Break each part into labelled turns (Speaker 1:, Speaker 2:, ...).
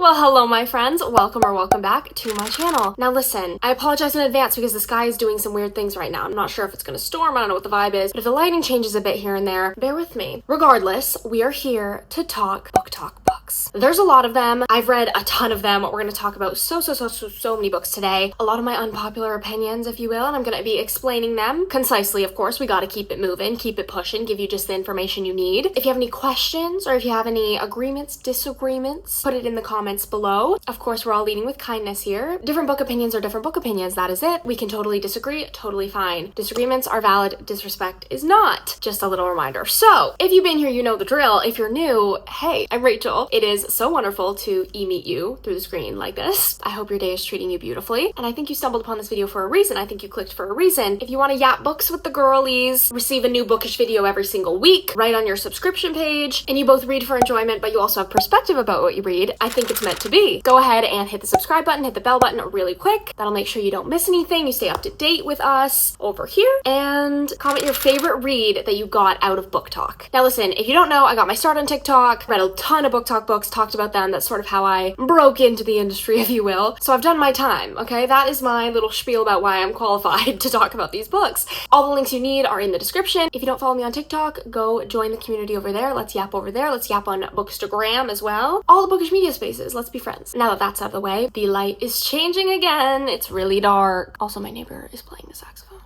Speaker 1: Well, hello my friends, welcome or welcome back to my channel. Now listen, I apologize in advance because the sky is doing some weird things right now. I'm not sure if it's gonna storm, I don't know what the vibe is, but if the lighting changes a bit here and there, bear with me. Regardless, we are here to talk book books. There's a lot of them. I've read a ton of them. We're gonna talk about so many books today. A lot of my unpopular opinions, if you will, and I'm gonna be explaining them concisely, of course. We gotta keep it moving, keep it pushing, give you just the information you need. If you have any questions or if you have any agreements, disagreements, put it in the comments below. Of course, we're all leading with kindness here. Different book opinions are different book opinions. That is it. We can totally disagree, totally fine. Disagreements are valid, disrespect is not. Just a little reminder. So, if you've been here, you know the drill. If you're new, hey, I'm Rachel. It is so wonderful to meet you through the screen like this. I hope your day is treating you beautifully. And I think you stumbled upon this video for a reason. I think you clicked for a reason. If you want to yap books with the girlies, receive a new bookish video every single week, right on your subscription page, and you both read for enjoyment, but you also have perspective about what you read, I think it's meant to be. Go ahead and hit the subscribe button, hit the bell button really quick. That'll make sure you don't miss anything. You stay up to date with us over here, and comment your favorite read that you got out of booktok. Now listen, if you don't know, I got my start on TikTok, read a ton of booktok books, talked about them. That's sort of how I broke into the industry, if you will. So I've done my time, okay? That is my little spiel about why I'm qualified to talk about these books. All the links you need are in the description. If you don't follow me on TikTok, go join the community over there. Let's yap over there. Let's yap on Bookstagram as well. All the bookish media spaces. Let's be friends. Now that that's out of the way, the light is changing again. It's really dark. Also, my neighbor is playing the saxophone.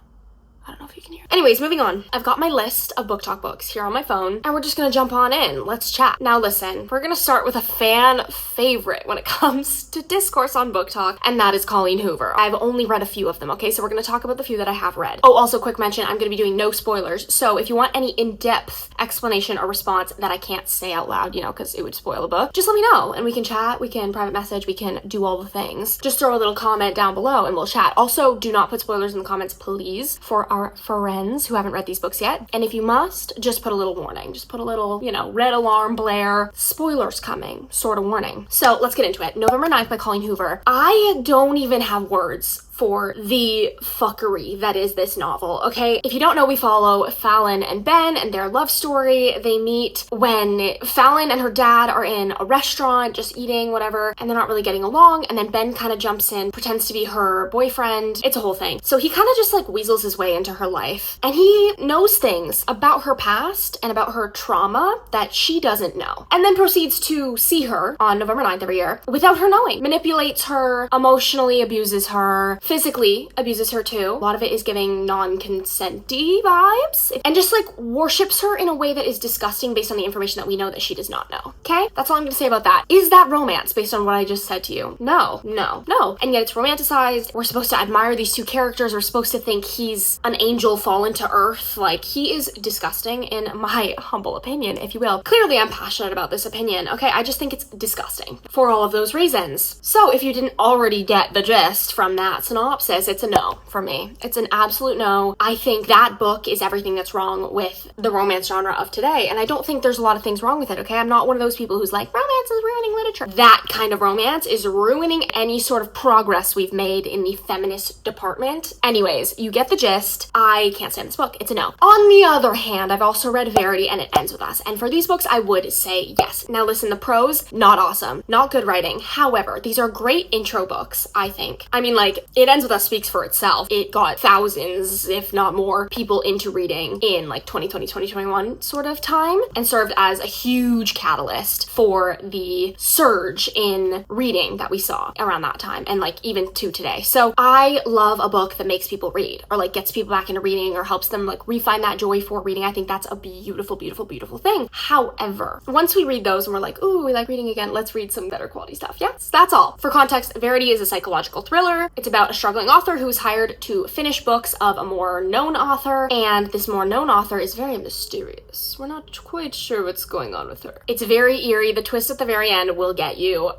Speaker 1: I don't know if you can hear. Anyways, moving on. I've got my list of booktok books here on my phone, and we're just gonna jump on in. Let's chat. Now listen, we're gonna start with a fan favorite when it comes to discourse on booktok, and that is Colleen Hoover. I've only read a few of them, okay? So we're gonna talk about the few that I have read. Oh, also quick mention, I'm gonna be doing no spoilers, so if you want any in-depth explanation or response that I can't say out loud, you know, because it would spoil a book, just let me know, and we can chat, we can private message, we can do all the things. Just throw a little comment down below and we'll chat. Also, do not put spoilers in the comments, please, for our friends who haven't read these books yet. And if you must, just put a little warning. Just put a little, you know, red alarm blare, spoilers coming, sort of warning. So let's get into it. November 9th by Colleen Hoover. I don't even have words for the fuckery that is this novel, okay? If you don't know, we follow Fallon and Ben and their love story. They meet when Fallon and her dad are in a restaurant, just eating, whatever, and they're not really getting along, and then Ben kind of jumps in, pretends to be her boyfriend. It's a whole thing. So he kind of just like weasels his way into her life, and he knows things about her past and about her trauma that she doesn't know, and then proceeds to see her on November 9th every year without her knowing. Manipulates her, emotionally abuses her, physically abuses her too. A lot of it is giving non-consenty vibes, and just like worships her in a way that is disgusting based on the information that we know that she does not know. Okay? That's all I'm gonna say about that. Is that romance based on what I just said to you? No. And yet it's romanticized. We're supposed to admire these two characters. We're supposed to think he's an angel fallen to earth. Like, he is disgusting in my humble opinion, if you will. Clearly I'm passionate about this opinion, okay? I just think it's disgusting for all of those reasons. So if you didn't already get the gist from that synopsis, it's a no for me. It's an absolute no. I think that book is everything that's wrong with the romance genre of today, and I don't think there's a lot of things wrong with it, okay? I'm not one of those people who's like, romance is ruining literature. That kind of romance is ruining any sort of progress we've made in the feminist department. Anyways, you get the gist. I can't stand this book. It's a no. On the other hand, I've also read Verity and It Ends With Us, and for these books, I would say yes. Now listen, the prose, not awesome. Not good writing. However, these are great intro books, I think. I mean, like, It Ends With Us speaks for itself. It got thousands, if not more, people into reading in like 2020, 2021 sort of time, and served as a huge catalyst for the surge in reading that we saw around that time, and like even to today. So I love a book that makes people read, or like gets people back into reading, or helps them like refine that joy for reading. I think that's a beautiful, beautiful, beautiful thing. However, once we read those and we're like, ooh, we like reading again, let's read some better quality stuff. Yes, that's all. For context, Verity is a psychological thriller. It's about a struggling author who's hired to finish books of a more known author, and this more known author is very mysterious. We're not quite sure what's going on with her. It's very eerie. The twist at the very end will get you.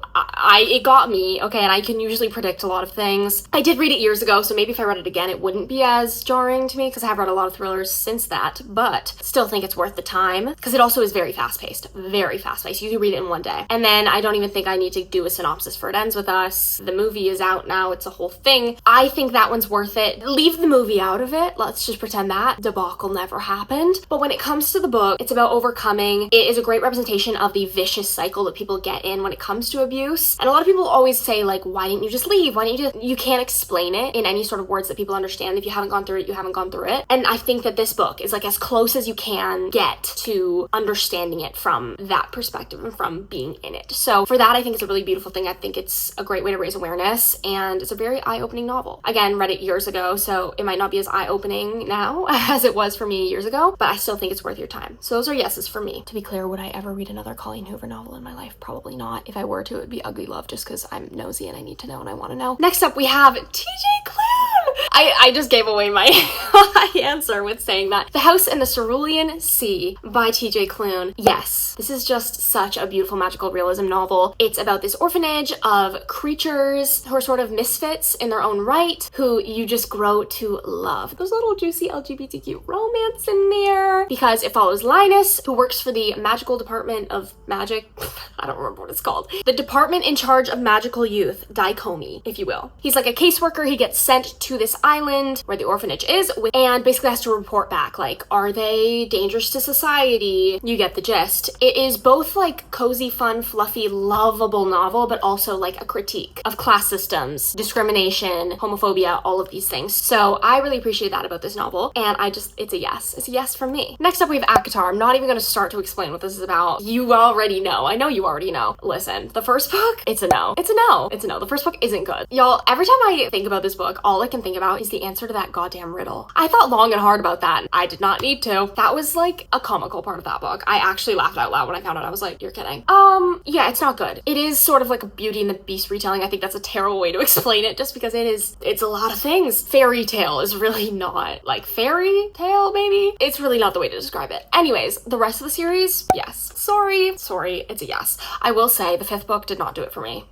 Speaker 1: It got me, okay, and I can usually predict a lot of things. I did read it years ago, so maybe if I read it again, it wouldn't be as jarring to me, because I have read a lot of thrillers since that, but still think it's worth the time, because it also is very fast-paced. Very fast-paced. You can read it in one day. And then I don't even think I need to do a synopsis for It Ends With Us. The movie is out now. It's a whole thing. I think that one's worth it. Leave the movie out of it. Let's just pretend that debacle never happened. But when it comes to the book, it's about overcoming. It is a great representation of the vicious cycle that people get in when it comes to abuse. abuse. And a lot of people always say, like, why didn't you just leave? Why didn't you just... You can't explain it in any sort of words that people understand. If you haven't gone through it, you haven't gone through it. And I think that this book is like as close as you can get to understanding it from that perspective and from being in it. So for that, I think it's a really beautiful thing. I think it's a great way to raise awareness, and it's a very eye-opening novel. Again, read it years ago, so it might not be as eye-opening now as it was for me years ago, but I still think it's worth your time. So those are yeses for me. To be clear, would I ever read another Colleen Hoover novel in my life? Probably not. If I were to, it would be Ugly Love, just because I'm nosy and I need to know and I want to know. Next up, we have TJ Klune. I just gave away my answer with saying that. The House in the Cerulean Sea by TJ Klune. Yes, this is just such a beautiful magical realism novel. It's about this orphanage of creatures who are sort of misfits in their own right, who you just grow to love. There's a little juicy LGBTQ romance in there, because it follows Linus, who works for the magical department of magic. I don't remember what it's called. The department in charge of magical youth, Daikomi, if you will. He's like a caseworker. He gets sent to this island where the orphanage is and basically has to report back, like, are they dangerous to society? You get the gist. It is both like cozy, fun, fluffy, lovable novel, but also like a critique of class systems, discrimination, homophobia, all of these things. So I really appreciate that about this novel, and it's a yes. It's a yes from me. Next up, we have ACOTAR. I'm not even going to start to explain what this is about. You already know. I know you already know. Listen, the first book, it's a no. It's a no. It's a no. The first book isn't good. Y'all, every time I think about this book, all I can think about is the answer to that goddamn riddle. I thought long and hard about that. I did not need to. That was like a comical part of that book. I actually laughed out loud when I found it. I was like, you're kidding. Yeah, it's not good. It is sort of like a Beauty and the Beast retelling. I think that's a terrible way to explain it, just because it's a lot of things. Fairy tale is really not like fairy tale, maybe. It's really not the way to describe it. Anyways, the rest of the series, yes. Sorry, it's a yes. I will say the 5th book did not do it for me.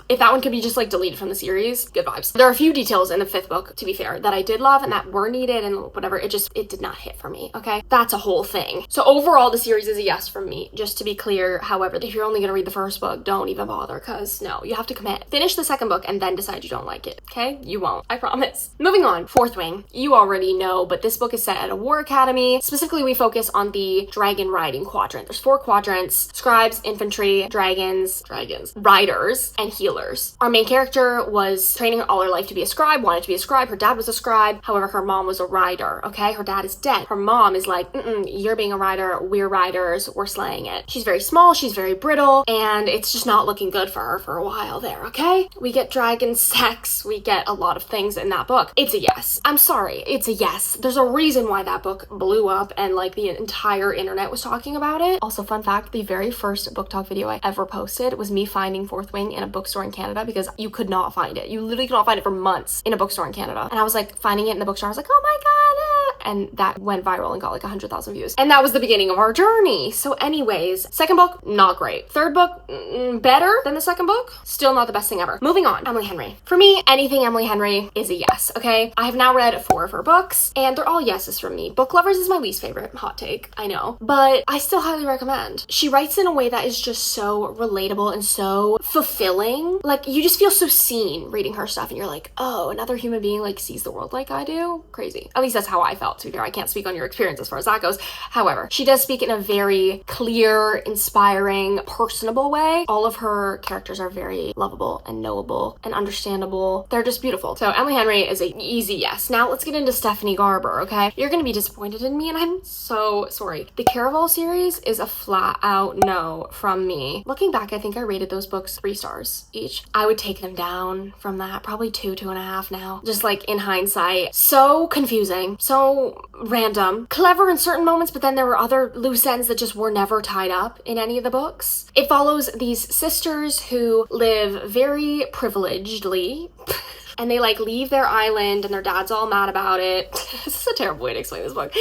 Speaker 1: If that one could be just like deleted from the series, good vibes. There are a few details in the 5th book, to be fair, that I did love and that were needed and whatever. It did not hit for me, okay? That's a whole thing. So overall, the series is a yes from me, just to be clear. However, if you're only gonna read the 1st book, don't even bother, because no, you have to commit. Finish the 2nd book and then decide you don't like it, okay? You won't, I promise. Moving on, Fourth Wing. You already know, but this book is set at a war academy. Specifically, we focus on the dragon riding quadrant. There's 4 quadrants: scribes, infantry, dragons, riders, and healers. Our main character was training all her life to be a scribe, wanted to be a scribe. Her dad was a scribe. However, her mom was a rider, okay? Her dad is dead. Her mom is like, you're being a rider, we're riders, we're slaying it. She's very small, she's very brittle, and it's just not looking good for her for a while there, okay? We get dragon sex, we get a lot of things in that book. It's a yes. I'm sorry, it's a yes. There's a reason why that book blew up and like the entire internet was talking about it. Also, fun fact, the very first book talk video I ever posted was me finding Fourth Wing in a bookstore in Canada, because you could not find it. You literally could not find it for months in a bookstore in Canada. And I was like finding it in the bookstore. I was like, oh my god. And that went viral and got like 100,000 views. And that was the beginning of our journey. So anyways, 2nd book, not great. 3rd book, better than the 2nd book. Still not the best thing ever. Moving on, Emily Henry. For me, anything Emily Henry is a yes, okay? I have now read 4 of her books, and they're all yeses from me. Book Lovers is my least favorite. Hot take, I know. But I still highly recommend. She writes in a way that is just so relatable and so fulfilling. Like, you just feel so seen reading her stuff, and you're like, oh, another human being like sees the world like I do? Crazy. At least that's how I felt, to be fair. I can't speak on your experience as far as that goes. However, she does speak in a very clear, inspiring, personable way. All of her characters are very lovable and knowable and understandable. They're just beautiful. So Emily Henry is an easy yes. Now let's get into Stephanie Garber, okay? You're gonna be disappointed in me, and I'm so sorry. The Caraval series is a flat out no from me. Looking back, I think I rated those books 3 stars each. I would take them down from that, probably 2.5 now. Just like in hindsight, so confusing, so random, clever in certain moments, but then there were other loose ends that just were never tied up in any of the books. It follows these sisters who live very privilegedly and they like leave their island and their dad's all mad about it. This is a terrible way to explain this book.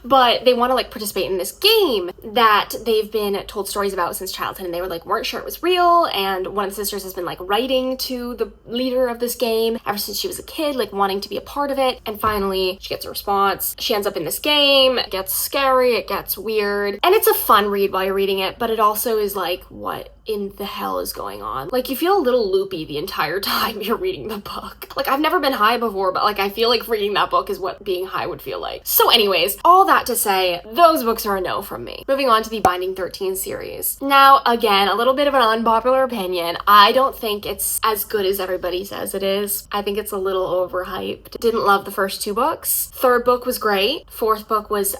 Speaker 1: But they want to like participate in this game that they've been told stories about since childhood, and they were like weren't sure it was real. And one of the sisters has been like writing to the leader of this game ever since she was a kid, like wanting to be a part of it. And finally she gets a response. She ends up in this game. It gets scary, it gets weird, and it's a fun read while you're reading it, but it also is like, what in the hell is going on? Like, you feel a little loopy the entire time you're reading the book. Like, I've never been high before, but like, I feel like reading that book is what being high would feel like. So anyways, all that to say, those books are a no from me. Moving on to the Binding 13 series. Now, again, a little bit of an unpopular opinion. I don't think it's as good as everybody says it is. I think it's a little overhyped. Didn't love the first 2 books. 3rd book was great. 4th book was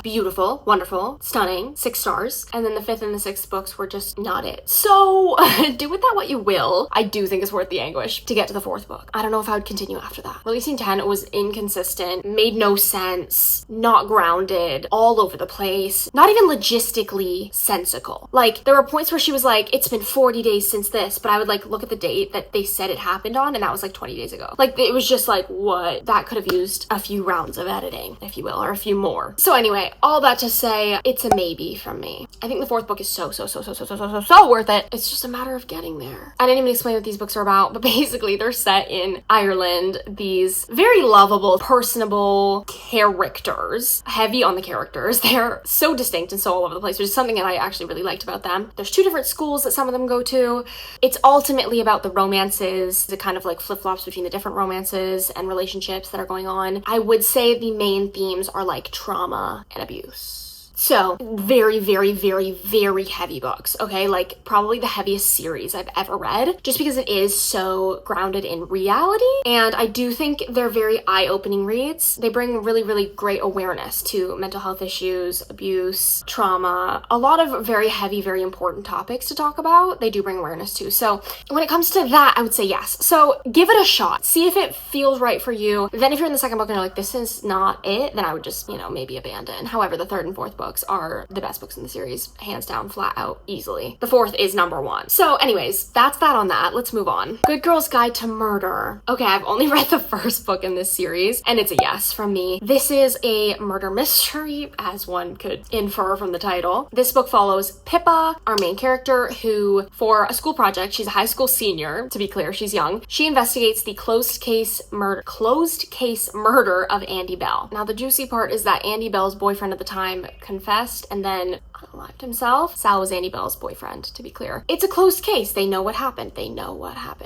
Speaker 1: beautiful, wonderful, stunning, 6 stars. And then the 5th and the 6th books were just not it. So do with that what you will. I do think it's worth the anguish to get to the 4th book. I don't know if I would continue after that. Releasing 10 was inconsistent, made no sense, not grounded, all over the place, not even logistically sensical. Like, there were points where she was like, it's been 40 days since this, but I would like look at the date that they said it happened on, and that was like 20 days ago. Like, it was just like, what? That could have used a few rounds of editing, if you will, or a few more. So anyway, all that to say, it's a maybe from me. I think the 4th book is so worth it. It's just a matter of getting there. I didn't even explain what these books are about, but basically they're set in Ireland. These very lovable, personable characters, heavy on the characters. They're so distinct and so all over the place, which is something that I actually really liked about them. There's 2 different schools that some of them go to. It's ultimately about the romances, the kind of like flip-flops between the different romances and relationships that are going on. I would say the main themes are like trauma and abuse. So, very heavy books, okay? Like, probably the heaviest series I've ever read, just because it is so grounded in reality. And I do think they're very eye-opening reads. They bring really great awareness to mental health issues, abuse, trauma, a lot of very heavy, very important topics to talk about. They do bring awareness to. So, when it comes to that, I would say yes. So, give it a shot. See if it feels right for you. Then if you're in the 2nd book and you're like, this is not it, then I would just, maybe abandon. However, the 3rd and 4th books are the best books in the series, hands down, flat out, easily. The 4th is number 1. So anyways, that's that on that. Let's move on. Good Girl's Guide to Murder. Okay, I've only read the 1st book in this series, and it's a yes from me. This is a murder mystery, as one could infer from the title. This book follows Pippa, our main character, who, for a school project, she's a high school senior, to be clear, she's young. She investigates the closed case murder of Andy Bell. Now, the juicy part is that Andy Bell's boyfriend at the time confessed and then unalived himself. Sal was Andy Bell's boyfriend, to be clear. It's a closed case. They know what happened.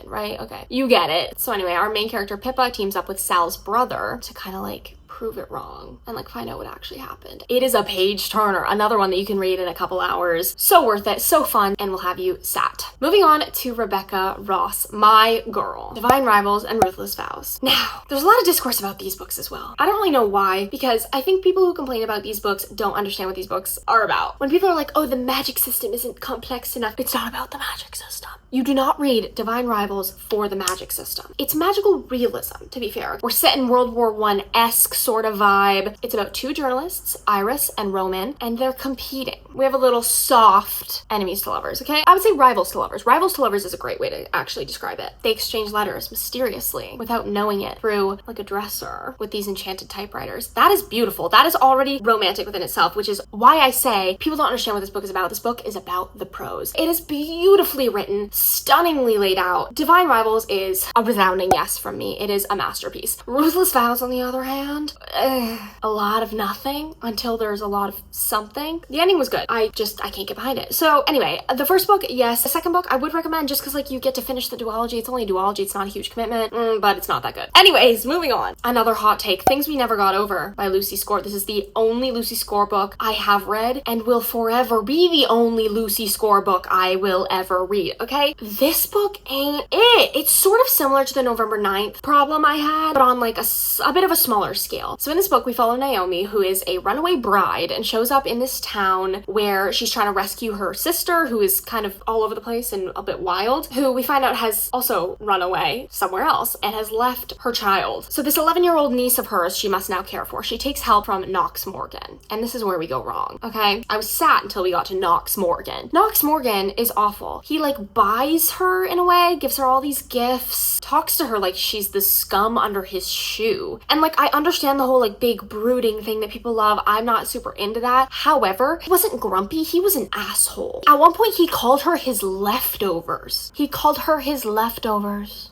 Speaker 1: Right? Okay. You get it. So anyway, our main character, Pippa, teams up with Sal's brother to kind of like prove it wrong and like find out what actually happened. It is a page turner, another one that you can read in a couple hours. So worth it, so fun, and will have you sat. Moving on to Rebecca Ross, my girl. Divine Rivals and Ruthless Vows. Now, there's a lot of discourse about these books as well. I don't really know why, because I think people who complain about these books don't understand what these books are about. When people are like, oh, the magic system isn't complex enough, it's not about the magic system. You do not read Divine Rivals for the magic system. It's magical realism, to be fair. We're set in World War I-esque sort of vibe. It's about 2 journalists, Iris and Roman, and they're competing. We have a little soft enemies to lovers, okay? I would say rivals to lovers. Rivals to lovers is a great way to actually describe it. They exchange letters mysteriously without knowing it through like a dresser with these enchanted typewriters. That is beautiful. That is already romantic within itself, which is why I say people don't understand what this book is about. This book is about the prose. It is beautifully written, stunningly laid out. Divine Rivals is a resounding yes from me. It is a masterpiece. Ruthless Vows, on the other hand, a lot of nothing until there's a lot of something. The ending was good. I can't get behind it. So anyway, the 1st book, yes. The 2nd book, I would recommend just because like you get to finish the duology. It's only a duology. It's not a huge commitment, but it's not that good. Anyways, moving on. Another hot take, Things We Never Got Over by Lucy Score. This is the only Lucy Score book I have read and will forever be the only Lucy Score book I will ever read, okay? This book ain't it. It's sort of similar to the November 9th problem I had, but on like a bit of a smaller scale. So in this book, we follow Naomi, who is a runaway bride and shows up in this town where she's trying to rescue her sister, who is kind of all over the place and a bit wild, who we find out has also run away somewhere else and has left her child. So this 11-year-old niece of hers, she must now care for. She takes help from Knox Morgan. And this is where we go wrong, okay? I was sad until we got to Knox Morgan. Knox Morgan is awful. He like buys her in a way, gives her all these gifts, talks to her like she's the scum under his shoe. And like, I understand the whole like big brooding thing that people love. I'm not super into that. However, he wasn't grumpy. He was an asshole. At one point, he called her his leftovers. He called her his leftovers.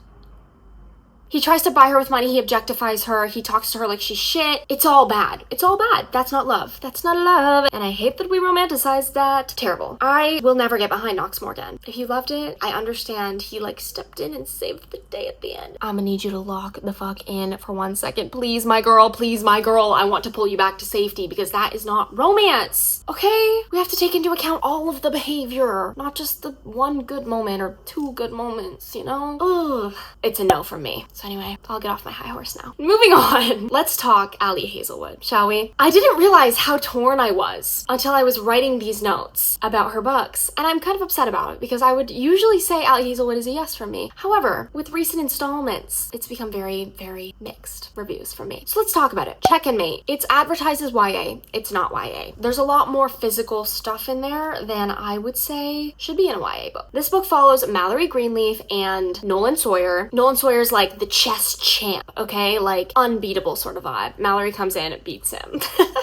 Speaker 1: He tries to buy her with money, he objectifies her, he talks to her like she's shit. It's all bad. It's all bad. That's not love. That's not love. And I hate that we romanticize that. Terrible. I will never get behind Knox Morgan. If you loved it, I understand he like stepped in and saved the day at the end. I'm gonna need you to lock the fuck in for 1 second. Please, my girl. Please, my girl. I want to pull you back to safety because that is not romance. Okay? We have to take into account all of the behavior, not just the one good moment or 2 good moments, you know? Ugh. It's a no from me. So anyway, I'll get off my high horse now. Moving on. Let's talk Allie Hazelwood, shall we? I didn't realize how torn I was until I was writing these notes about her books, and I'm kind of upset about it because I would usually say Allie Hazelwood is a yes from me. However, with recent installments, it's become very, very mixed reviews from me. So let's talk about it. Check and Mate. It's advertised as YA. It's not YA. There's a lot more physical stuff in there than I would say should be in a YA book. This book follows Mallory Greenleaf and Nolan Sawyer. Nolan Sawyer's like the chess champ, okay? Like unbeatable sort of vibe. Mallory comes in and beats him.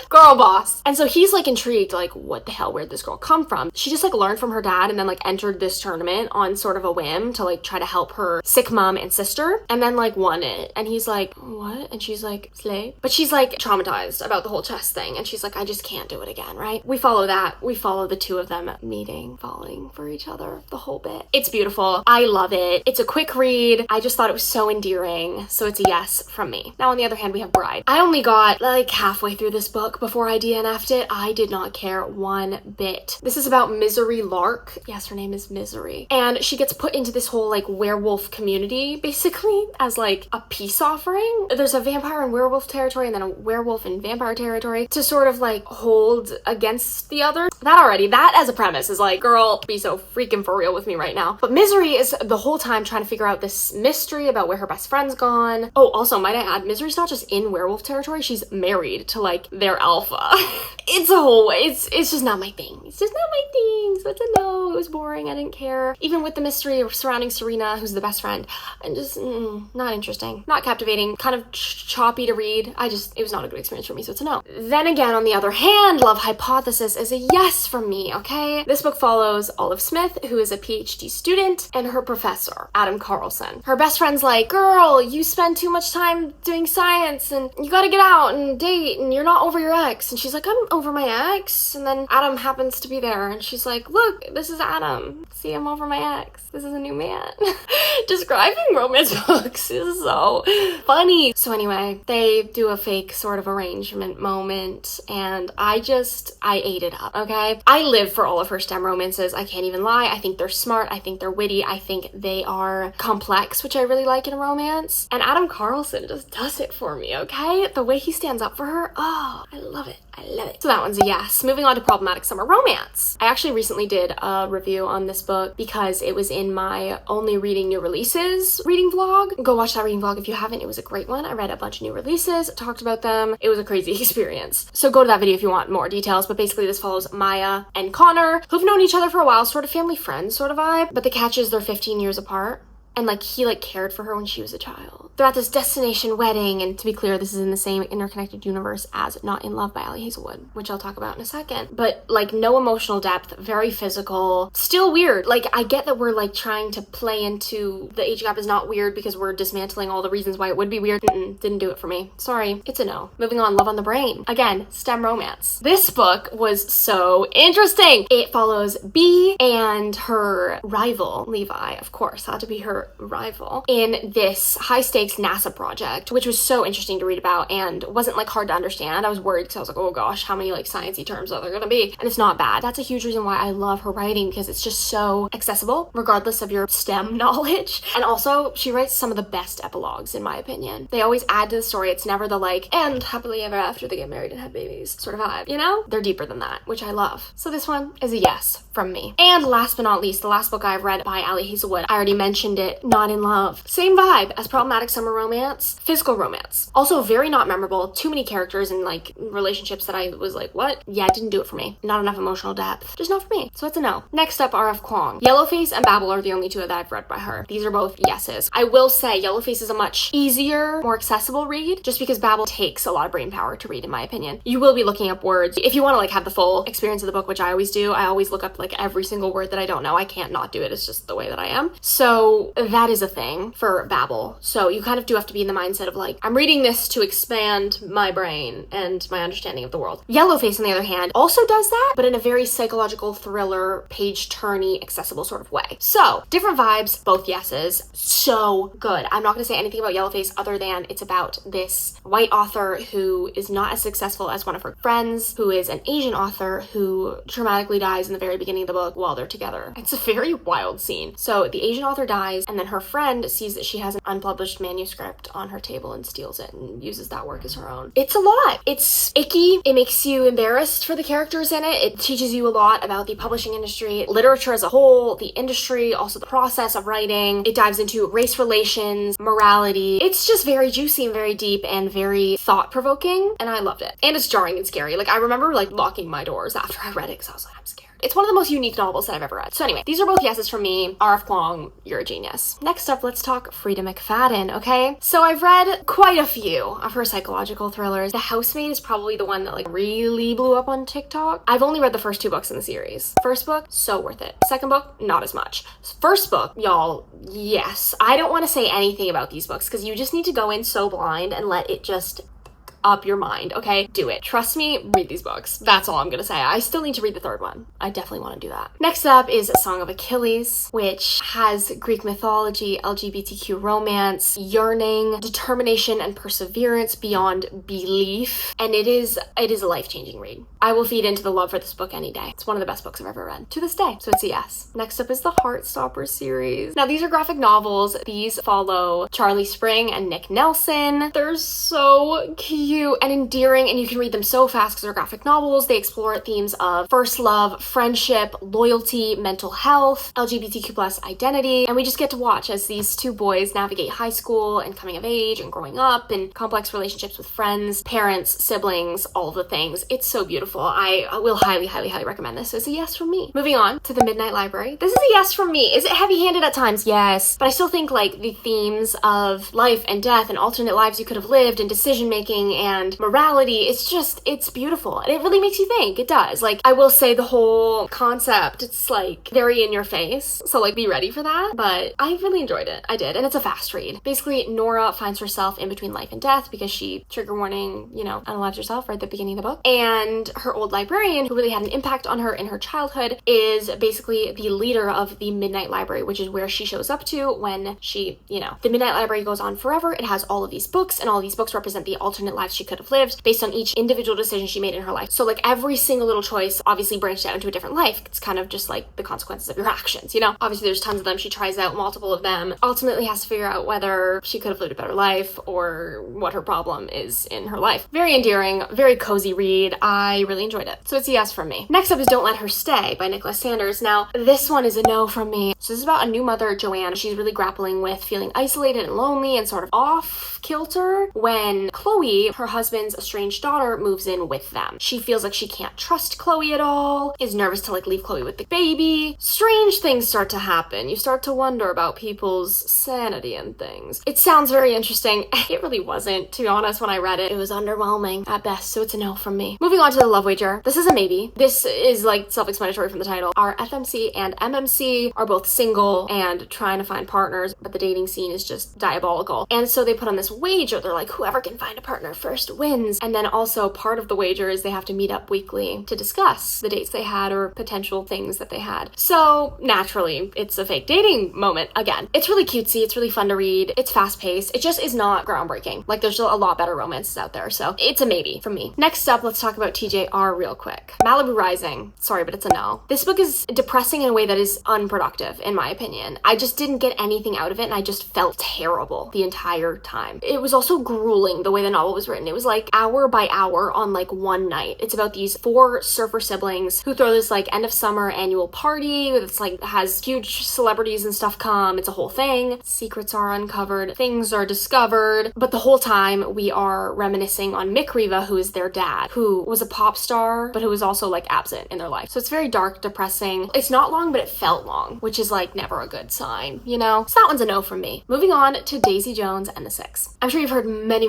Speaker 1: Girl boss. And so he's like intrigued, like what the hell, where'd this girl come from? She just like learned from her dad and then like entered this tournament on sort of a whim to like try to help her sick mom and sister, and then like won it. And he's like, what? And she's like, slay. But she's like traumatized about the whole chess thing, and she's like, I just can't do it again, right? We follow that. We follow the two of them meeting, falling for each other, the whole bit. It's beautiful. I love it. It's a quick read. I just thought it was so endearing, so it's a yes from me. Now on the other hand, we have Bride. I only got like halfway through this book before I DNF'd it. I did not care one bit. This is about Misery Lark. Yes, her name is Misery. And she gets put into this whole like werewolf community basically as like a peace offering. There's a vampire and werewolf territory and then a werewolf and vampire territory to sort of like hold against the other. That as a premise is like, girl, be so freaking for real with me right now. But Misery is the whole time trying to figure out this mystery about where her best friend's gone. Oh, also might I add, Misery's not just in werewolf territory, she's married to like their alpha. It's a whole, it's just not my thing. It's just not my thing. So it's a no. It was boring. I didn't care. Even with the mystery surrounding Serena, who's the best friend, and just not interesting, not captivating, kind of choppy to read. It was not a good experience for me, so it's a no. Then again, on the other hand, Love Hypothesis is a yes from me, okay? This book follows Olive Smith, who is a PhD student, and her professor, Adam Carlson. Her best friend's like, girl, you spend too much time doing science, and you gotta get out and date, and you're not over your ex. And she's like, I'm over my ex. And then Adam happens to be there, and she's like, look, this is Adam. See, I'm over my ex. This is a new man. Describing romance books is so funny. So anyway, they do a fake sort of arrangement moment, and I ate it up, okay? I live for all of her STEM romances. I can't even lie. I think they're smart. I think they're witty. I think they are complex, which I really like in a romance. And Adam Carlson just does it for me, okay? The way he stands up for her, oh, I love it. I love it. So that one's a yes. Moving on to Problematic Summer Romance. I actually recently did a review on this book because it was in my Only Reading New Releases reading vlog. Go watch that reading vlog if you haven't. It was a great one. I read a bunch of new releases, talked about them. It was a crazy experience. So go to that video if you want more details, but basically this follows Maya and Connor, who've known each other for a while, sort of family friends sort of vibe, but the catch is they're 15 years apart. And like he like cared for her when she was a child. They're at this destination wedding, and to be clear, this is in the same interconnected universe as Not in Love by Allie Hazelwood, which I'll talk about in a second. But like no emotional depth, very physical, still weird. Like I get that we're like trying to play into the age gap is not weird because we're dismantling all the reasons why it would be weird. Didn't do it for me. Sorry, it's a no. Moving on, Love on the Brain. Again, STEM romance. This book was so interesting. It follows Bee and her rival, Levi, of course, had to be her rival, in this high-stakes NASA project, which was so interesting to read about and wasn't like hard to understand. I was worried because I was like, oh gosh, how many like sciencey terms are there gonna be? And it's not bad. That's a huge reason why I love her writing, because it's just so accessible regardless of your STEM knowledge. And also she writes some of the best epilogues in my opinion. They always add to the story. It's never the like, and happily ever after they get married and have babies sort of vibe, you know? They're deeper than that, which I love. So this one is a yes from me. And last but not least, the last book I've read by Allie Hazelwood, I already mentioned it, Not in Love. Same vibe as Problematic Summer Romance. Physical romance. Also very not memorable. Too many characters and like relationships that I was like, what? Yeah, it didn't do it for me. Not enough emotional depth. Just not for me. So it's a no. Next up, R.F. Kuang. Yellowface and Babel are the only two that I've read by her. These are both yeses. I will say Yellowface is a much easier, more accessible read, just because Babel takes a lot of brain power to read, in my opinion. You will be looking up words. If you want to like have the full experience of the book, which I always do, I always look up like every single word that I don't know. I can't not do it. It's just the way that I am. So that is a thing for Babel. So you kind of do have to be in the mindset of like, I'm reading this to expand my brain and my understanding of the world. Yellowface, on the other hand, also does that, but in a very psychological thriller, page-turny, accessible sort of way. So different vibes, both yeses. So good. I'm not going to say anything about Yellowface other than it's about this white author who is not as successful as one of her friends, who is an Asian author who traumatically dies in the very beginning of the book while they're together. It's a very wild scene. So the Asian author dies, and then her friend sees that she has an unpublished manuscript on her table and steals it and uses that work as her own. It's a lot. It's icky. It makes you embarrassed for the characters in it. It teaches you a lot about the publishing industry, literature as a whole, the industry, also the process of writing. It dives into race relations, morality. It's just very juicy and very deep and very thought-provoking, and I loved it. And it's jarring and scary. Like, I remember like locking my doors after I read it because I was like, I'm scared. It's one of the most unique novels that I've ever read. So anyway, these are both yeses from me. R.F. Kuang, you're a genius. Next up, let's talk Frida McFadden, okay? So I've read quite a few of her psychological thrillers. The Housemaid is probably the one that like really blew up on TikTok. I've only read the first 2 books in the series. First book, so worth it. Second book, not as much. First book, y'all, yes. I don't want to say anything about these books because you just need to go in so blind and let it just up your mind, okay? Do it. Trust me, read these books. That's all I'm gonna say. I still need to read the 3rd one. I definitely want to do that. Next up is Song of Achilles, which has Greek mythology, LGBTQ romance, yearning, determination, and perseverance beyond belief, and it is a life-changing read. I will feed into the love for this book any day. It's one of the best books I've ever read to this day, so it's a yes. Next up is the Heartstopper series. Now, these are graphic novels. These follow Charlie Spring and Nick Nelson. They're so cute and endearing, and you can read them so fast because they're graphic novels. They explore themes of first love, friendship, loyalty, mental health, LGBTQ plus identity, and we just get to watch as these 2 boys navigate high school and coming of age and growing up and complex relationships with friends, parents, siblings, all of the things. It's so beautiful. I will highly, highly, highly recommend this. So it's a yes from me. Moving on to The Midnight Library. This is a yes from me. Is it heavy-handed at times? Yes. But I still think like the themes of life and death and alternate lives you could have lived and decision-making and morality, it's beautiful. And it really makes you think. It does. Like, I will say the whole concept, it's like very in your face. So like be ready for that. But I really enjoyed it. I did. And it's a fast read. Basically, Nora finds herself in between life and death because she, trigger warning, unalives herself right at the beginning of the book. And her old librarian, who really had an impact on her in her childhood, is basically the leader of the Midnight Library, which is where she shows up to when she, the Midnight Library goes on forever. It has all of these books, and all of these books represent the alternate lives she could have lived based on each individual decision she made in her life. So like every single little choice obviously branched out into a different life. It's kind of just like the consequences of your actions, Obviously there's tons of them. She tries out multiple of them, ultimately has to figure out whether she could have lived a better life or what her problem is in her life. Very endearing, very cozy read. I really enjoyed it. So it's a yes from me. Next up is Don't Let Her Stay by Nicholas Sanders. Now, this one is a no from me. So this is about a new mother, Joanne. She's really grappling with feeling isolated and lonely and sort of off kilter when Chloe, her husband's estranged daughter, moves in with them. She feels like she can't trust Chloe at all, is nervous to like leave Chloe with the baby. Strange things start to happen. You start to wonder about people's sanity and things. It sounds very interesting. It really wasn't, to be honest. When I read it, it was underwhelming at best, so it's a no from me. Moving on to The Love Wager. This is a maybe. This is like self-explanatory from the title. Our FMC and MMC are both single and trying to find partners, but the dating scene is just diabolical. And so they put on this wager. They're like, whoever can find a partner first wins. And then also part of the wager is they have to meet up weekly to discuss the dates they had or potential things that they had. So naturally, it's a fake dating moment again. It's really cutesy. It's really fun to read. It's fast paced. It just is not groundbreaking. Like there's still a lot better romances out there. So it's a maybe from me. Next up, let's talk about TJR real quick. Malibu Rising. Sorry, but it's a no. This book is depressing in a way that is unproductive, in my opinion. I just didn't get anything out of it, and I just felt terrible the entire time. It was also grueling the way the novel was written. It was like hour by hour on like one night. It's about these 4 surfer siblings who throw this like end of summer annual party that's like has huge celebrities and stuff come. It's a whole thing. Secrets are uncovered, things are discovered, but the whole time we are reminiscing on Mick Riva, who is their dad, who was a pop star but who was also like absent in their life. So it's very dark, depressing. It's not long, but it felt long, which is like never a good sign, So that one's a no from me. Moving on to Daisy Jones and the Six. I'm sure you've heard many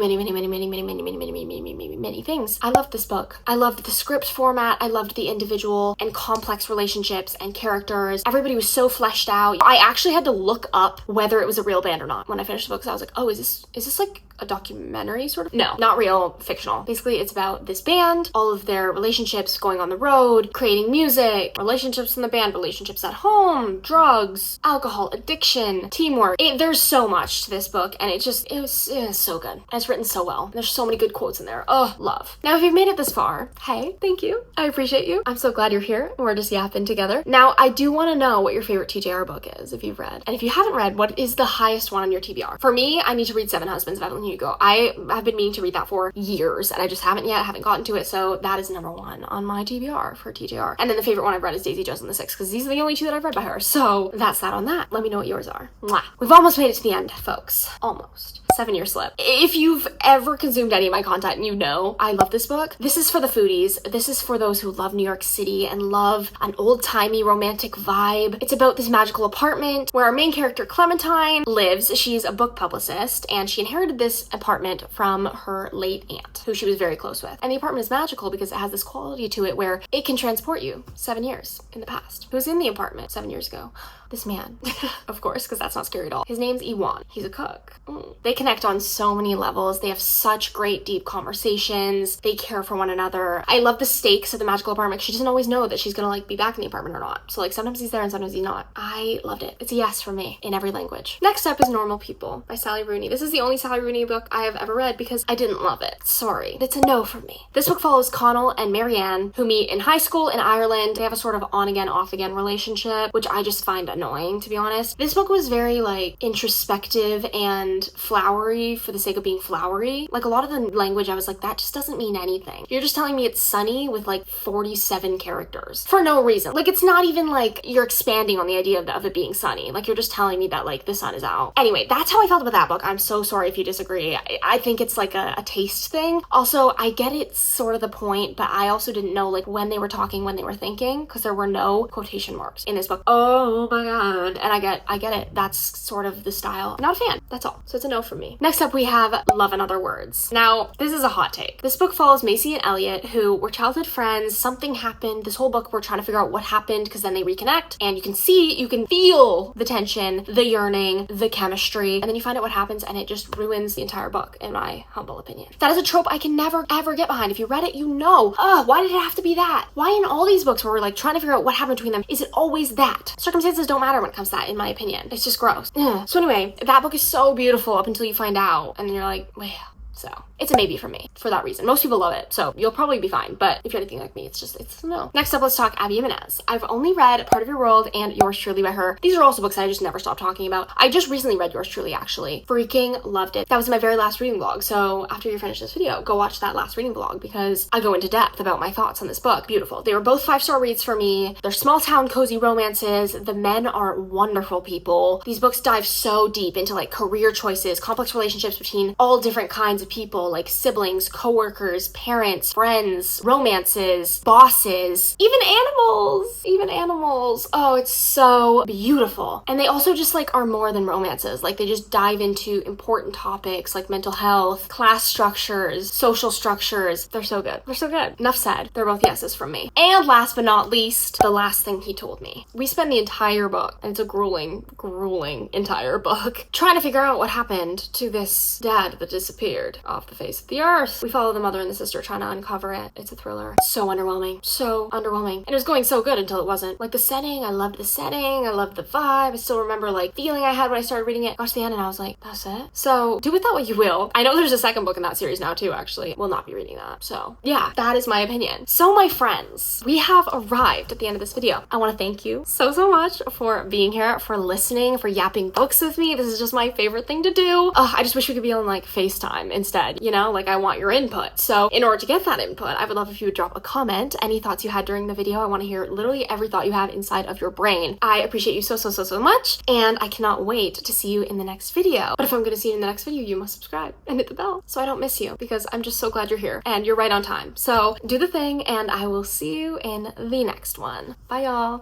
Speaker 1: many things. I loved this book. I loved the script format. I loved the individual and complex relationships and characters. Everybody was so fleshed out. I actually had to look up whether it was a real band or not when I finished the book, because I was like, oh, is this like a documentary sort of? No, not real, fictional. Basically, it's about this band, all of their relationships going on the road, creating music, relationships in the band, relationships at home, drugs, alcohol, addiction, teamwork. There's so much to this book, and it was so good. And it's written so well. There's so many good quotes in there. Oh, love. Now, if you've made it this far, hey, thank you. I appreciate you. I'm so glad you're here. We're just yapping together. Now, I do want to know what your favorite TJR book is, if you've read. And if you haven't read, what is the highest one on your TBR? For me, I need to read Seven Husbands of Evelyn Hugo. I have been meaning to read that for years, and I just haven't yet. I haven't gotten to it, so that is number one on my TBR for TJR. And then the favorite one I've read is Daisy Jones and the Six, because these are the only two that I've read by her. So that's that on that. Let me know what yours are. Mwah. We've almost made it to the end, folks. Almost. 7-year slip. If you've ever consumed any of my content and you know I love this book, this is for the foodies. This is for those who love New York City and love an old-timey romantic vibe. It's about this magical apartment where our main character Clementine lives. She's a book publicist, and she inherited this apartment from her late aunt, who she was very close with. And the apartment is magical because it has this quality to it where it can transport you 7 years in the past. Who was in the apartment 7 years ago? This man. Of course, because that's not scary at all. His name's Iwan. He's a cook. They connect on so many levels. They have such great deep conversations. They care for one another. I love the stakes of the magical apartment. She doesn't always know that she's gonna like be back in the apartment or not. So like sometimes he's there and sometimes he's not. I loved it. It's a yes for me in every language. Next up is Normal People by Sally Rooney. This is the only Sally Rooney book I have ever read because I didn't love it. Sorry. It's a no for me. This book follows Connell and Marianne, who meet in high school in Ireland. They have a sort of on again, off again relationship, which I just find annoying, to be honest. This book was very like introspective and flowery for the sake of being flowery. Like a lot of the language, I was like, that just doesn't mean anything. You're just telling me it's sunny with like 47 characters for no reason. Like it's not even like you're expanding on the idea of it being sunny. Like you're just telling me that like the sun is out. Anyway, that's how I felt about that book. I'm so sorry if you disagree. I think it's like a taste thing. Also, I get it's sort of the point, but I also didn't know like when they were talking, when they were thinking, because there were no quotation marks in this book. Oh my god. And I get it. That's sort of the style. I'm not a fan. That's all. So it's a no from me. Next up, we have Love in Other Words. Now, this is a hot take. This book follows Macy and Elliot, who were childhood friends. Something happened. This whole book, we're trying to figure out what happened, because then they reconnect, and you can feel the tension, the yearning, the chemistry, and then you find out what happens, and it just ruins the entire book, in my humble opinion. That is a trope I can never, ever get behind. If you read it, you know. Why did it have to be that? Why in all these books where we're like trying to figure out what happened between them, is it always that? Circumstances don't matter when it comes to that, in my opinion. It's just gross. Ugh. So anyway, that book is so beautiful up until you find out, and then you're like, well, so it's a maybe for me for that reason. Most people love it, so you'll probably be fine. But if you're anything like me, it's a no. Next up, let's talk Abby Jimenez. I've only read Part of Your World and Yours Truly by her. These are also books I just never stop talking about. I just recently read Yours Truly, actually. Freaking loved it. That was my very last reading vlog. So after you finish this video, go watch that last reading vlog because I go into depth about my thoughts on this book. Beautiful. They were both 5-star reads for me. They're small town cozy romances. The men are wonderful people. These books dive so deep into like career choices, complex relationships between all different kinds of people, like siblings, coworkers, parents, friends, romances, bosses, even animals. Oh, it's so beautiful. And they also just like are more than romances. Like they just dive into important topics like mental health, class structures, social structures. They're so good. They're so good. Enough said. They're both yeses from me. And last but not least, the last thing he told me. We spend the entire book, and it's a grueling entire book, trying to figure out what happened to this dad that disappeared off the face of the earth. We follow the mother and the sister trying to uncover it. It's a thriller. It's so underwhelming. So underwhelming. And it was going so good until it wasn't. Like the setting, I loved the setting. I loved the vibe. I still remember like feeling I had when I started reading it. Got to the end and I was like, that's it? So do with that what you will. I know there's a second book in that series now too, actually. Will not be reading that. So yeah, that is my opinion. So my friends, we have arrived at the end of this video. I want to thank you so much for being here, for listening, for yapping books with me. This is just my favorite thing to do. I just wish we could be on like FaceTime instead, you know? Like I want your input. So in order to get that input, I would love if you would drop a comment, any thoughts you had during the video. I want to hear literally every thought you have inside of your brain. I appreciate you so much, and I cannot wait to see you in the next video. But if I'm going to see you in the next video, you must subscribe and hit the bell so I don't miss you, because I'm just so glad you're here and you're right on time. So do the thing, and I will see you in the next one. Bye y'all.